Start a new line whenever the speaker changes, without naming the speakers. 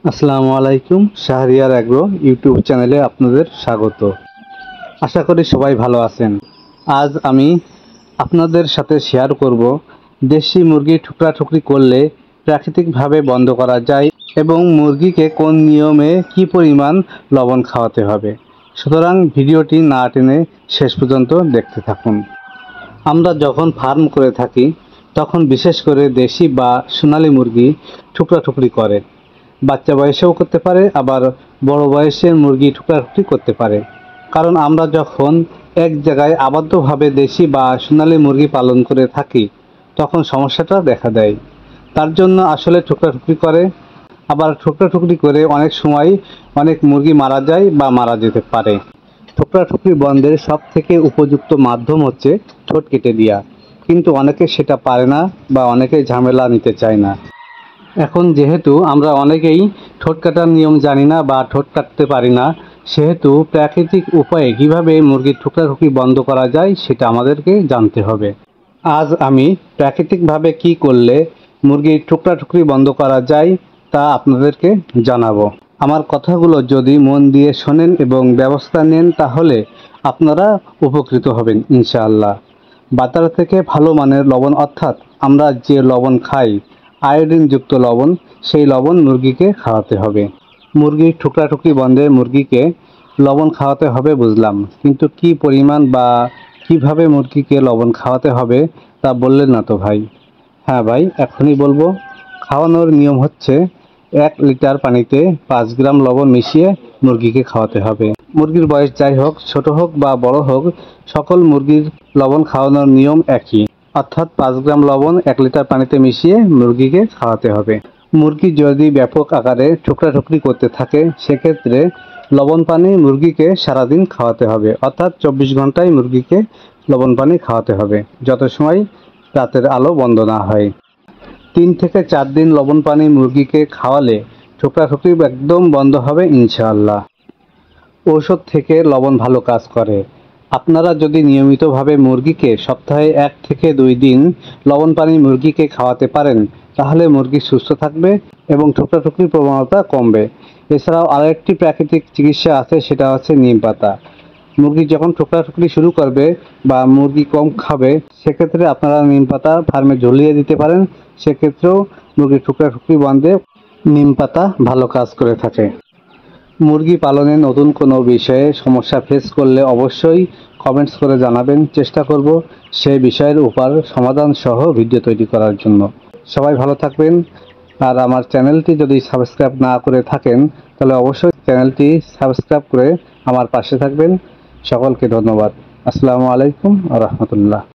আসসালামু আলাইকুম। Shahriar agro YouTube চ্যানেলে আপনাদের স্বাগত। আশা করি সবাই ভালো আছেন। আজ আমি আপনাদের সাথে শেয়ার করব দেশি মুরগি ঠুকরাঠুকরি করলে প্রাকৃতিকভাবে বন্ধ করা যায় এবং মুরগিকে কোন নিয়মে কি পরিমাণ লবণ খাওয়াতে হবে। সুতরাং ভিডিওটি না টেনে শেষ পর্যন্ত দেখতে থাকুন। আমরা যখন ফার্ম করে থাকি তখন বিশেষ করে দেশি বা সোনালী মুরগি ঠুকরাঠুকরি করে, বাচ্চা বয়সেও করতে পারে, আবার বড় বয়সের মুরগি ঠুকরাঠুকরি করতে পারে। কারণ আমরা যখন এক জায়গায় আবদ্ধভাবে দেশি বা সোনালী মুরগি পালন করে থাকি তখন সমস্যাটা দেখা দেয়। তার জন্য আসলে ঠুকরাঠুকরি করে, আবার ঠুকরাঠুকরি করে অনেক সময় অনেক মুরগি মারা যায় বা মারা যেতে পারে। ঠুকরাঠুকরি বন্ধের সব থেকে উপযুক্ত মাধ্যম হচ্ছে ঠোঁট কেটে দেওয়া, কিন্তু অনেকে সেটা পারে না বা অনেকে ঝামেলা নিতে চায় না। এখন যেহেতু আমরা অনেকেই ঠোঁট কাটার নিয়ম জানি না বা ঠোঁট কাটতে পারি না, সেহেতু প্রাকৃতিক উপায়ে কিভাবে মুরগির ঠুকরাঠুকরি বন্ধ করা যায় সেটা আমাদেরকে জানতে হবে। আজ আমি প্রাকৃতিকভাবে কি করলে মুরগির ঠুকরাঠুকরি বন্ধ করা যায় তা আপনাদেরকে জানাবো। আমার কথাগুলো যদি মন দিয়ে শোনেন এবং ব্যবস্থা নেন তাহলে আপনারা উপকৃত হবেন ইনশাআল্লাহ। বাজার থেকে ভালো মানের লবণ, অর্থাৎ আমরা যে লবণ খাই আয়োডিনযুক্ত লবণ, সেই লবণ মুরগিকে খাওয়াতে হবে। মুরগির ঠুকরাঠুকরি বন্ধে মুরগিকে লবণ খাওয়াতে হবে বুঝলাম, কিন্তু কি পরিমাণ বা কিভাবে মুরগিকে লবণ খাওয়াতে হবে তা বললেন না তো ভাই? হ্যাঁ ভাই, এখনই বলবো। খাওয়ানোর নিয়ম হচ্ছে 1 লিটার পানিতে 5 গ্রাম লবণ মিশিয়ে মুরগিকে খাওয়াতে হবে। মুরগির বয়স যাই হোক, ছোট হোক বা বড় হোক, সকল মুরগির লবণ খাওয়ানোর নিয়ম একই, অর্থাৎ 5 গ্রাম লবণ 1 লিটার পানিতে মিশিয়ে মুরগিকে খাওয়াতে হবে। মুরগি যদি ব্যাপক আকারে ঠুকরাঠুকরি করতে থাকে সেক্ষেত্রে লবণ পানি মুরগিকে সারাদিন খাওয়াতে হবে, অর্থাৎ 24 ঘন্টায় মুরগিকে লবণ পানি খাওয়াতে হবে, যত সময় রাতের আলো বন্ধ না হয়। 3 থেকে 4 দিন লবণ পানি মুরগিকে খাওয়ালে ঠুকরাঠুকরি একদম বন্ধ হবে ইনশাআল্লাহ। ঔষধ থেকে লবণ ভালো কাজ করে। আপনারা যদি নিয়মিতভাবে মুরগিকে সপ্তাহে 1 থেকে 2 দিন লবণ পানি মুরগিকে খাওয়াতে পারেন তাহলে মুরগি সুস্থ থাকবে এবং ঠুকরাঠুকরির প্রবণতা কমবে। এছাড়াও আরেকটি প্রাকৃতিক চিকিৎসা আছে, সেটা হচ্ছে নিম পাতা। মুরগি যখন ঠুকরাঠুকরি শুরু করবে বা মুরগি কম খাবে সেক্ষেত্রে আপনারা নিম পাতা ফার্মে ঝুলিয়ে দিতে পারেন। সেক্ষেত্রেও মুরগির ঠুকরাঠুকরি বন্ধে নিম পাতা ভালো কাজ করে থাকে। মুরগি পালনে নতুন কোনো বিষয়ে সমস্যা ফেস করলে অবশ্যই কমেন্টস করে জানাবেন। চেষ্টা করব সেই বিষয়ের উপর সমাধান সহ ভিডিও তৈরি করার জন্য। সবাই ভালো থাকবেন। আর আমার চ্যানেলটি যদি সাবস্ক্রাইব না করে থাকেন তাহলে অবশ্যই চ্যানেলটি সাবস্ক্রাইব করে আমার পাশে থাকবেন। সকলকে ধন্যবাদ। আসসালামু আলাইকুম ওয়া রাহমাতুল্লাহ।